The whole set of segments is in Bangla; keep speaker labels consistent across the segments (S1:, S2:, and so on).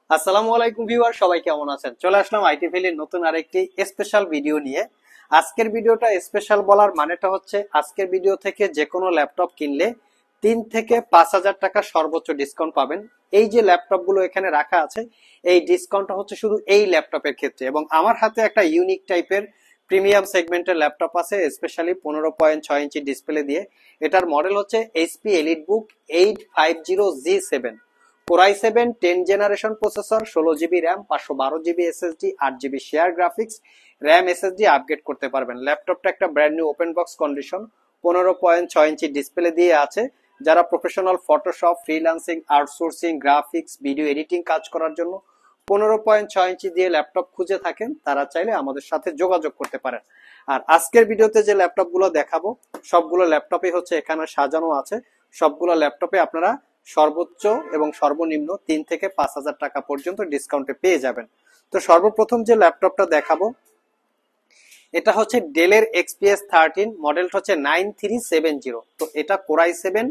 S1: আসসালামু আলাইকুম ভিউয়ার, সবাই কেমন আছেন? চলে আসলাম আইটি ভ্যালির নতুন আরেকটি স্পেশাল ভিডিও নিয়ে। আজকের ভিডিওটা স্পেশাল বলার মানেটা হচ্ছে আজকের ভিডিও থেকে যে কোনো ল্যাপটপ কিনলে 3 থেকে 5 হাজার টাকা সর্বোচ্চ ডিসকাউন্ট পাবেন। এই যে ল্যাপটপগুলো এখানে রাখা আছে, এই ডিসকাউন্টটা হচ্ছে শুধু এই ল্যাপটপের ক্ষেত্রে। এবং আমার হাতে একটা ইউনিক টাইপের প্রিমিয়াম সেগমেন্টের ল্যাপটপ আছে, স্পেশালি 15.6 ইঞ্চি ডিসপ্লে দিয়ে। এটার মডেল হচ্ছে HP EliteBook 850G7, core i 7 10 generation processor, 16 GB RAM, 512 GB SSD, 8 GB share graphics, RAM SSD upgrade করতে পারবেন। ল্যাপটপটা একটা brand new open box condition, 15.6 inch display দিয়ে আছে। যারা professional Photoshop, freelancing, outsourcing, graphics, video editing কাজ করার জন্য 15.6 ইঞ্চি দিয়ে ল্যাপটপ খুঁজে থাকেন, তারা চাইলে আমাদের সাথে যোগাযোগ করতে পারেন। আর আজকের ভিডিওতে যে ল্যাপটপ গুলো দেখাবো, সবগুলো ল্যাপটপে হচ্ছে এখানে সাজানো আছে। সবগুলো ল্যাপটপে আপনারা সর্বোচ্চ এবং সর্বনিম্ন 3 থেকে 5 হাজার টাকা পর্যন্ত ডিসকাউন্টে পেয়ে যাবেন। তো সর্বপ্রথম যে ল্যাপটপটা দেখাবো, এটা হচ্ছে ডেলের এক্সপিএস 13, মডেলটা হচ্ছে 9370। তো এটা core i 7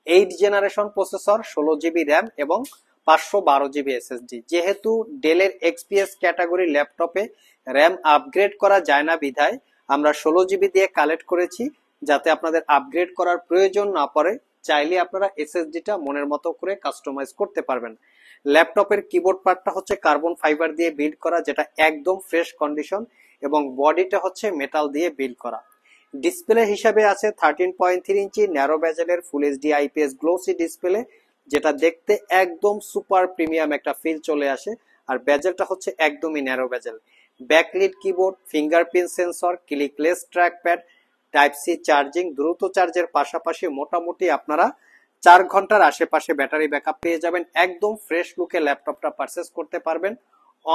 S1: 8 generation processor, 16 GB RAM এবং 512 জিবি এসএসডি। যেহেতু ডেলের এক্সপিএস ক্যাটাগরি ল্যাপটপে র্যাম আপগ্রেড করা যায় না বিধায় আমরা 16 জিবি দিয়ে কালেক্ট করেছি, যাতে আপনাদের আপগ্রেড করার প্রয়োজন না পড়ে। চাইলে আপনারা এসএসডিটা মনের মতো করে কাস্টমাইজ করতে পারবেন। ল্যাপটপের কিবোর্ড পার্টটা হচ্ছে কার্বন ফাইবার দিয়ে বিল্ড করা, যেটা একদম ফ্রেশ কন্ডিশন, এবং বডিটা হচ্ছে মেটাল দিয়ে বিল্ড করা। ডিসপ্লে হিসাবে আছে 13.3 ইঞ্চি ন্যারো বেজেলের full HD IPS glossy display, যেটা দেখতে একদম সুপার প্রিমিয়াম একটা ফিল চলে আসে। আর বেজেলটা হচ্ছে একদমই narrow bezel. Backlit keyboard, fingerprint sensor, clickless trackpad, type C charging, দ্রুত চার্জের পাশাপাশি মোটামুটি আপনারা 4 ঘন্টার আশেপাশে ব্যাটারি ব্যাকআপ পেয়ে যাবেন। একদম ফ্রেশ লুকে ল্যাপটপটা পারচেস করতে পারবেন।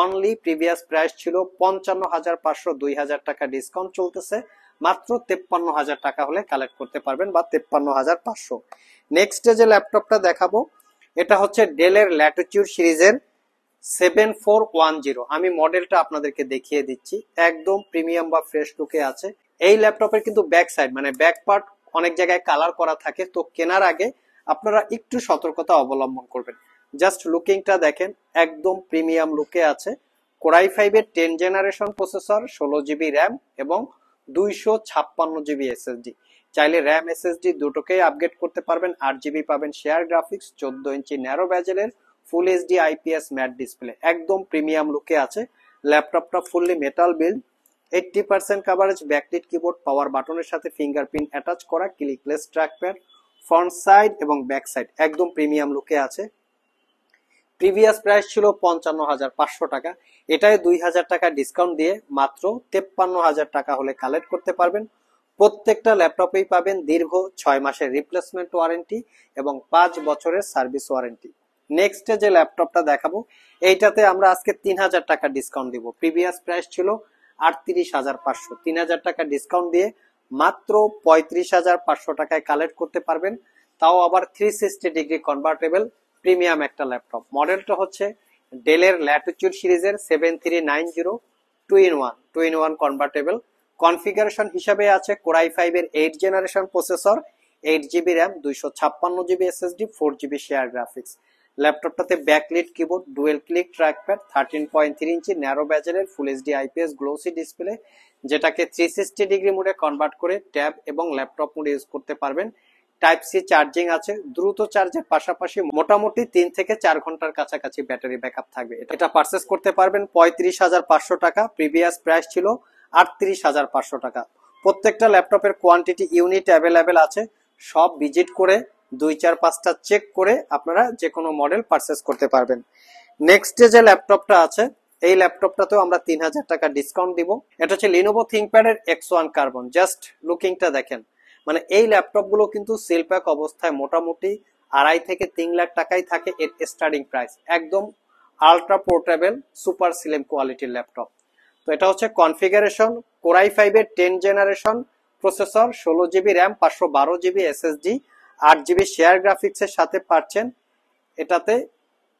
S1: অনলি প্রিভিয়াস প্রাইস ছিল 55,500, 2,000 টাকা ডিসকাউন্ট চলতেছে, মাত্র 53,000 টাকা হলে কালেক্ট করতে পারবেন, বা 53,500। নেক্সট যে ল্যাপটপটা দেখাবো, এটা হচ্ছে ডেলের ল্যাটিটিউড সিরিজের 7410। আমি মডেলটা আপনাদেরকে দেখিয়ে দিচ্ছি, একদম প্রিমিয়াম বা ফ্রেশ লুকে আছে। এই ল্যাপটপের কিন্তু ব্যাক সাইড মানে ব্যাক পার্ট অনেক জায়গায় কালার করা থাকে, তো কেনার আগে আপনারা একটু সতর্কতা অবলম্বন করবেন। জাস্ট লুকিংটা দেখেন, একদম প্রিমিয়াম লুকে আছে। Core i 5 10 generation processor, 16 GB RAM এবং 256 জিবি এসএসডি। চাইলে র্যাম এসএসডি দুটোকেই আপগ্রেড করতে পারবেন। 8 জিবি পাবেন শেয়ার গ্রাফিক্স, 14 ইঞ্চি ন্যারো বেজেলের full HD IPS matte display, একদম প্রিমিয়াম লুকে আছে। ল্যাপটপটা fully metal build, 80% coverage, backlit keyboard, power বাটনের সাথে ফিঙ্গারপ্রিন্ট অ্যাটাচ করা, ক্লিকলেস ট্র্যাকপ্যাড, ফ্রন্ট সাইড এবং ব্যাক সাইড একদম প্রিমিয়াম লুকে আছে। প্রিভিয়াস প্রাইস ছিল 55,500 টাকা, এটাই 2,000 টাকা ডিসকাউন্ট দিয়ে মাত্র 53,000 টাকা হলে কালেক্ট করতে পারবেন। প্রত্যেকটা ল্যাপটপেই পাবেন দীর্ঘ 6 মাসের রিপ্লেসমেন্ট ওয়ারেন্টি এবং 5 বছরের সার্ভিস ওয়ারেন্টি। নেক্সট যে ল্যাপটপটা দেখাবো, এইটাতে আমরা আজকে 3,000 টাকা ডিসকাউন্ট দিব। প্রিভিয়াস প্রাইস ছিল 38,500, 3,000 টাকা ডিসকাউন্ট দিয়ে মাত্র 35,500 টাকায় কালেক্ট করতে পারবেন। তাও আবার 360 ডিগ্রি কনভার্টেবল প্রিমিয়াম একটা ল্যাপটপ। মডেলটা হচ্ছে ডেলের ল্যাটিটিউড সিরিজের 7390 2-in-1 কনভার্টেবল। কনফিগারেশন হিসাবে আছে Core i 8 generation processor, 8 GB RAM, 256 GB SSD, 4 GB share graphics. ল্যাপটপটাতে backlit keyboard, dual click trackpad, 13.3 inch narrow বেজেলের full HD IPS glossy display, যেটাকে 360 ডিগ্রি মোডে কনভার্ট করে ট্যাব এবং ল্যাপটপ মোডে ইউজ করতে পারবেন। টাইপ সি চার্জিং আছে, দ্রুত চার্জের পাশাপাশি মোটামুটি 3 থেকে 4 ঘন্টার কাছাকাছি ব্যাটারি ব্যাকআপ থাকবে। এটা পারচেস করতে পারবেন 35,500 টাকা, প্রিভিয়াস প্রাইস ছিল 38,500 টাকা। প্রত্যেকটা ল্যাপটপের কোয়ান্টিটি ইউনিট অ্যাভেলেবেল আছে, সব ভিজিট করে 2 4 5টা চেক করে আপনারা যে কোনো মডেল পারচেস করতে পারবেন। নেক্সট যে ল্যাপটপটা আছে, এই ল্যাপটপটাতেও আমরা 3,000 টাকা ডিসকাউন্ট দিব। এটা হচ্ছে লিনোভো থিংকপ্যাডের X1 কার্বন। জাস্ট লুকিংটা দেখেন, মানে এই ল্যাপটপ গুলো কিন্তু সেল প্যাক অবস্থায় মোটামুটি 2.5 থেকে 3 লাখ টাকাই থাকে এর স্টার্টিং প্রাইস। একদম আলট্রা পোর্টেবল সুপার স্লিম কোয়ালিটির ল্যাপটপ। তো এটা হচ্ছে configuration Core i 10 generation processor, 16 GB RAM, 512 GB SSD, 8 GB share graphics এর সাথে পাচ্ছেন। এটাতে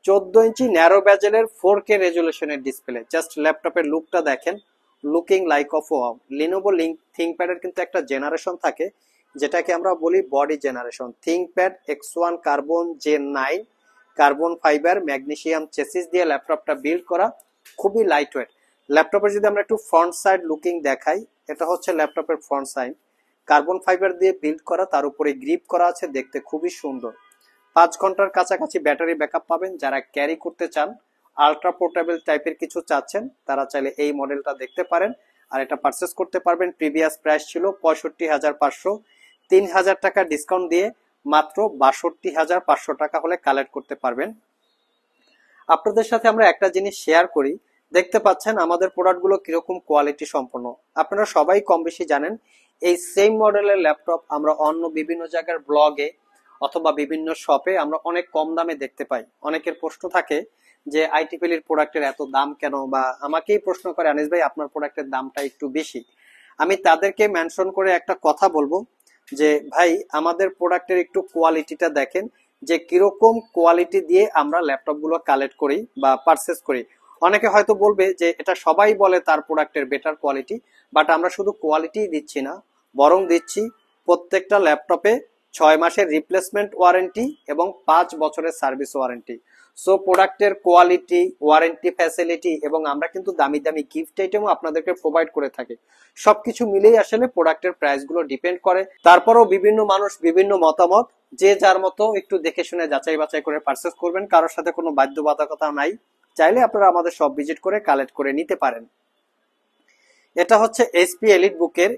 S1: 14 ইঞ্চি ন্যারো বেজেলের 4K রেজুলেশনের ডিসপ্লে। জাস্ট ল্যাপটপের লুকটা দেখেন, looking like of wow. Lenovo থিংকপ্যাডের কিন্তু একটা জেনারেশন থাকে, যেটাকে আমরা বলি body generation. ThinkPad X1 carbon gen 9 carbon fibre magnesium chassis দিয়ে ল্যাপটপটা বিল্ড করা, খুবই লাইট ওয়েট। ল্যাপটপের যদি আমরা একটু ফ্রন্ট সাইড লুকিং দেখাই, এটা হচ্ছে ল্যাপটপের ফ্রন্ট সাইড, কার্বন ফাইবার দিয়ে বিল্ড করা, তার উপরে গ্রিপ করা আছে, দেখতে খুবই সুন্দর। 5 ঘন্টার কাছাকাছি ব্যাটারি ব্যাকআপ পাবেন। যারা ক্যারি করতে চান, আলট্রা পোর্টেবল টাইপের কিছু চাচ্ছেন, তারা চাইলে এই মডেলটা দেখতে পারেন। আর এটা পারচেস করতে পারবেন, প্রিভিয়াস প্রাইস ছিল 65,500, 3,000 টাকা ডিসকাউন্ট দিয়ে মাত্র 62,500 টাকা হলে কালেক্ট করতে পারবেন। আপনাদের সাথে আমরা একটা জিনিস শেয়ার করি, দেখতে পাচ্ছেন আমাদের প্রোডাক্টগুলো কিরকম কোয়ালিটি সম্পন্ন। আপনারা সবাই কম বেশি জানেন এই সেম মডেলের ল্যাপটপ আমরা অন্য বিভিন্ন জায়গার ব্লগে অথবা বিভিন্ন শপে আমরা অনেক কম দামে দেখতে পাই। অনেকের প্রশ্ন থাকে যে আইটিপিএল প্রোডাক্টের এত দাম কেন, বা আমাকেই প্রশ্ন করে আনিস ভাই আপনার প্রোডাক্টের দামটা একটু বেশি। আমি তাদেরকে মেনশন করে একটা কথা বলবো যে ভাই আমাদের প্রোডাক্টের একটু কোয়ালিটিটা দেখেন, যে কিরকম কোয়ালিটি দিয়ে আমরা ল্যাপটপ গুলো কালেক্ট করি বা পারচেস করি। অনেকে হয়তো বলবে যে এটা সবাই বলে তার প্রোডাক্টের বেটার কোয়ালিটি, বাট আমরা শুধু কোয়ালিটি দিচ্ছি না, বরং দিচ্ছি প্রত্যেকটা ল্যাপটপে 6 মাসের রিপ্লেসমেন্ট ওয়ারেন্টি এবং 5 বছরের সার্ভিস ওয়ারেন্টি। সো প্রোডাক্টের কোয়ালিটি, ওয়ারেন্টি ফ্যাসিলিটি এবং আমরা কিন্তু দামি দামি গিফট আইটেমও আপনাদেরকে প্রোভাইড করে থাকি। সবকিছু মিলেই আসলে প্রোডাক্টের প্রাইস গুলো ডিপেন্ড করে। তারপরেও বিভিন্ন মানুষ বিভিন্ন মতামত, যে যার মতো একটু দেখে শুনে যাচাই বাছাই করে পারচেস করবেন, কারোর সাথে কোনো বাধ্যবাধকতা নাই। চাইলে আপনারা আমাদের সব ভিজিট করে কালেক্ট করে নিতে পারেন। এটা হচ্ছে এইচপি এলিট বুকের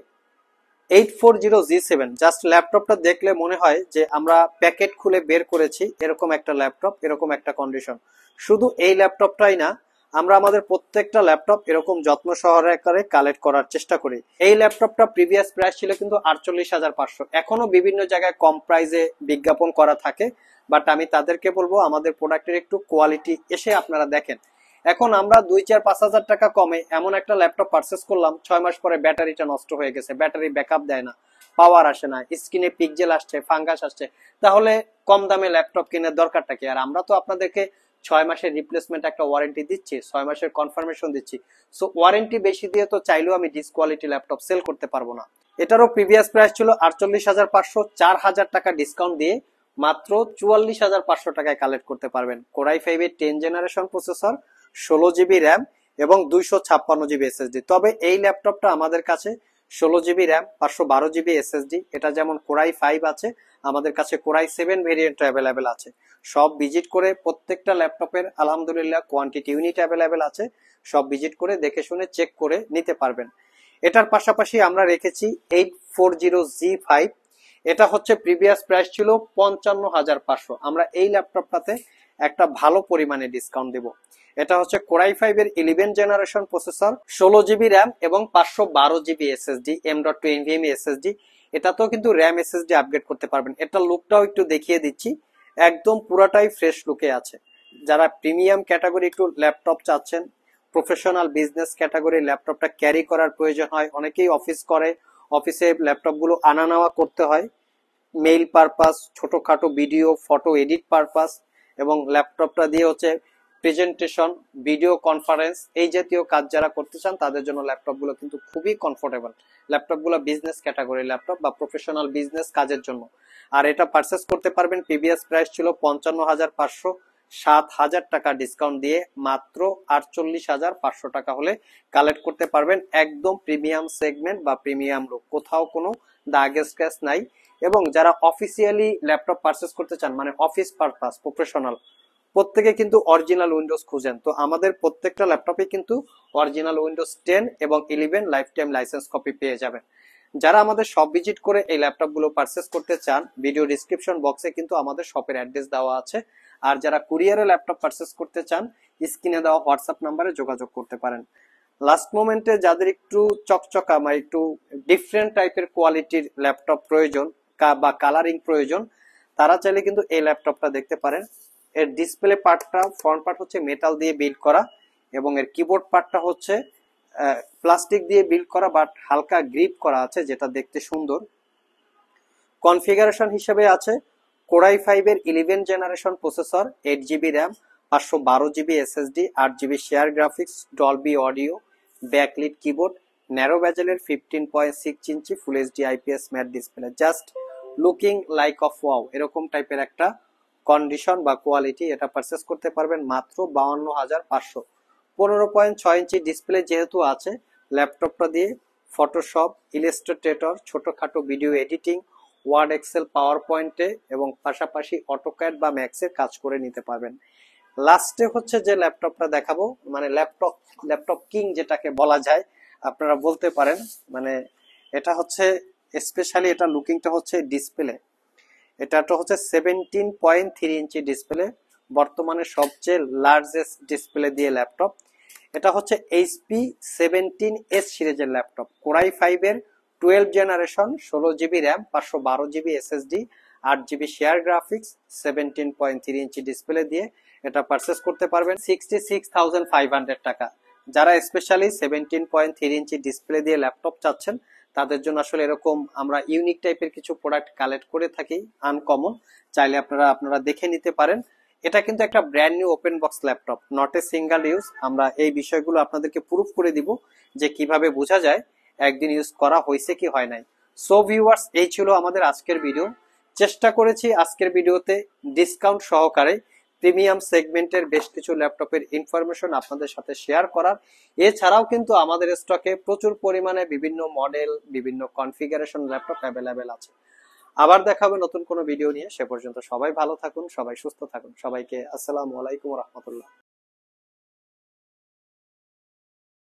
S1: 840G7। জাস্ট ল্যাপটপটা দেখলে মনে হয় যে আমরা প্যাকেট খুলে বের করেছি, এরকম একটা ল্যাপটপ, এরকম একটা কন্ডিশন। শুধু এই ল্যাপটপটাই না, আমরা আমাদের প্রত্যেকটা ল্যাপটপ এরকম যত্ন সহকারে কালেক্ট করার চেষ্টা করি। এই ল্যাপটপটা প্রিভিয়াস প্রাইস ছিল কিন্তু 48,500, এখনো বিভিন্ন জায়গায় কম প্রাইসে বিজ্ঞাপন করা থাকে, বাট আমি তাদেরকে বলবো আমাদের প্রোডাক্টের একটু কোয়ালিটি এসে আপনারা দেখেন। এখন আমরা 2-4-5 হাজার টাকা কমে এমন একটা ল্যাপটপ পারচেস করলাম, 6 মাস পরে ব্যাটারিটা নষ্ট হয়ে গেছে, ব্যাটারি ব্যাকআপ দেয় না, পাওয়ার আসে না, স্ক্রিনে পিক্সেল আসছে, ফাঙ্গাস আসছে, তাহলে কম দামে ল্যাপটপ কেনার দরকারটা কি? আর আমরা তো আপনাদেরকে 6 মাসের রিপ্লেসমেন্ট একটা ওয়ারেন্টি দিচ্ছি, 6 মাসের কনফার্মেশন দিচ্ছি। সো ওয়ারেন্টি বেশি দিয়ে তো চাইলেও আমি ডিসকোয়ালিটি ল্যাপটপ সেল করতে পারবো না। এটারও প্রিভিয়াস প্রাইস ছিল 48,500, 4,000 টাকা ডিসকাউন্ট দিয়ে মাত্র 44,500 টাকায় কালেক্ট করতে পারবেন। কোরাই 5-এর 10 জেনারেশন প্রসেসর, 16 জিবি র্যাম এবং 256 জিবি এসএসডি। তবে এই ল্যাপটপটা আমাদের কাছে 16 জিবি র্যাম, 512 জিবি এসএসডি, এটা যেমন কোরাই 5 আছে, আমাদের কাছে কোরাই 7 ভেরিয়েন্ট অ্যাভেলেবেল আছে। সব ভিজিট করে প্রত্যেকটা ল্যাপটপের আলহামদুলিল্লাহ কোয়ান্টিটি ইউনিট অ্যাভেলেবেল আছে, সব ভিজিট করে দেখে শুনে চেক করে নিতে পারবেন। এটার পাশাপাশি আমরা রেখেছি 840G5। এটা হচ্ছে প্রিভিয়াস প্রাইস ছিল 55,500, আমরা এই ল্যাপটপটাতে একটা ভালো পরিমাণে ডিসকাউন্ট দেব। এটা হচ্ছে কোরাই 5-এর 11 জেনারেশন প্রসেসর, 16 জিবি র্যাম এবং 512 GB SSD, M.2 NVMe SSD. এটাতেও কিন্তু র্যাম এসএসডি আপগ্রেড করতে পারবেন। এটা লুকটাও একটু দেখিয়ে দিচ্ছি, একদম পুরাটাই ফ্রেশ লুকে আছে। যারা প্রিমিয়াম ক্যাটাগরি একটু ল্যাপটপ চাচ্ছেন, প্রফেশনাল বিজনেস ক্যাটাগরি ল্যাপটপটা ক্যারি করার প্রয়োজন হয়, অনেকেই অফিস করে, অফিসে ল্যাপটপ গুলো আনা নেওয়া করতে হয়, মেইল পারপাস, ছোটখাটো ভিডিও ফটো এডিট পারপাস, এবং ল্যাপটপটা দিয়ে হচ্ছে প্রেজেন্টেশন, ভিডিও কনফারেন্স, এই জাতীয় কাজ যারা করতে চান তাদের জন্য ল্যাপটপ গুলো কিন্তু খুবই কমফোর্টেবল। ল্যাপটপ গুলো বিজনেস ক্যাটাগরি ল্যাপটপ বা প্রফেশনাল বিজনেস কাজের জন্য। আর এটা পারচেস করতে পারবেন, প্রিভিয়াস প্রাইস ছিল 55,500, 7,000 টাকা ডিসকাউন্ট দিয়ে মাত্র 48,500 টাকা হলে কালেক্ট করতে পারবেন। একদম প্রিমিয়াম সেগমেন্ট বা প্রিমিয়াম লুক, কোথাও কোনো দাগ স্ক্র্যাচ নাই। এবং যারা অফিসিয়ালি ল্যাপটপ পারচেস করতে চান, মানে অফিস পারপাস, প্রফেশনাল, প্রত্যেকে কিন্তু অরিজিনাল উইন্ডোজ খুঁজেন, তো আমাদের প্রত্যেকটা ল্যাপটপে কিন্তু অরিজিনাল উইন্ডোজ 10 এবং 11 লাইফ টাইম লাইসেন্স কপি পেয়ে যাবেন। যারা আমাদের শপ ভিজিট করে এই ল্যাপটপ গুলো পারচেস করতে চান, ভিডিও ডিসক্রিপশন বক্সে কিন্তু আমাদের শপের অ্যাড্রেস দেওয়া আছে। আর যারা কুরিয়ারে ল্যাপটপ পারচেস করতে চান, স্ক্রিনে দেওয়া হোয়াটসঅ্যাপ নাম্বারে যোগাযোগ করতে পারেন। লাস্ট মোমেন্টে যাদের একটু চকচকা বা একটু ডিফারেন্ট টাইপের কোয়ালিটির ল্যাপটপ প্রয়োজন বা কালারিং প্রয়োজন, তারা চাইলে কিন্তু এই ল্যাপটপটা দেখতে পারেন। এর ডিসপ্লে পার্টটা, ফ্রন্ট পার্ট হচ্ছে মেটাল দিয়ে বিল্ড করা, এবং এর কিবোর্ড পার্টটা হচ্ছে প্লাস্টিক দিয়ে বিল্ড করা, বাট হালকা গ্রিপ করা আছে, যেটা দেখতে সুন্দর। কনফিগারেশন হিসেবে আছে কোরাই 5-এর 11 generation processor, 8 GB RAM, 512 GB SSD, 8 GB share graphics, Dolby audio, backlit keyboard, narrow বেজেলের 15.6 inch full HD IPS matte display. Just looking like of wow, এরকম টাইপের একটা কন্ডিশন বা কোয়ালিটি, এটা পারচেস করতে পারবেন মাত্র 52,500। 15.6 ইঞ্চি ডিসপ্লে যেহেতু আছে, ল্যাপটপটা দিয়ে ফটোশপ, ইলাস্ট্রেটর, ছোটখাটো ভিডিও এডিটিং, ওয়ার্ড, এক্সেল, পাওয়ার পয়েন্টে এবং পাশাপাশি অটোক্যাড বা ম্যাক্সের কাজ করে নিতে পারবেন। লাস্টে হচ্ছে যে ল্যাপটপটা দেখাবো, মানে ল্যাপটপ কিং যেটাকে বলা যায় আপনারা বলতে পারেন, মানে এটা হচ্ছে স্পেশালি এটা লুকিংটা হচ্ছে ডিসপ্লে। এটা তো হচ্ছে 17.3 ইঞ্চি ডিসপ্লে, বর্তমানে সবচেয়ে লার্জেস্ট ডিসপ্লে দিয়ে ল্যাপটপ। এটা হচ্ছে এইচপি 17S সিরিজের ল্যাপটপ, কোরাই 5 এর 12 generation, 16 GB RAM, 512 GB SSD, 8 GB share graphics, 17.3 inch display দিয়ে এটা পারচেস করতে পারবেন 66,500 টাকা। যারা স্পেশালি 17.3 ইঞ্চি ডিসপ্লে দিয়ে ল্যাপটপ চাচ্ছেন তাদের জন্য আসলে এরকম আমরা ইউনিক টাইপের কিছু প্রোডাক্ট কালেক্ট করে থাকি, আনকমন, চাইলে আপনারা দেখে নিতে পারেন। এটা কিন্তু একটা brand new open box laptop, not a single use. আমরা এই বিষয়গুলো আপনাদেরকে প্রুফ করে দিব যে কিভাবে বোঝা যায় একদিন ইউজ করা হয়েছে কি হয় নাই। সো ভিউয়ার্স, এই ছিল আমাদের আজকের ভিডিও। চেষ্টা করেছি আজকের ভিডিওতে ডিসকাউন্ট সহকারে প্রিমিয়াম সেগমেন্টের বেশ কিছু ল্যাপটপের ইনফরমেশন আপনাদের সাথে শেয়ার করার। এছাড়াও কিন্তু আমাদের স্টকে প্রচুর পরিমাণে বিভিন্ন মডেল, বিভিন্ন কনফিগারেশন ল্যাপটপ অ্যাভেলেবেল আছে। আবার দেখা হবে নতুন কোনো ভিডিও নিয়ে। সে পর্যন্ত সবাই ভালো থাকুন, সবাই সুস্থ থাকুন। সবাইকে আসসালামু আলাইকুম ওয়া রাহমাতুল্লাহ।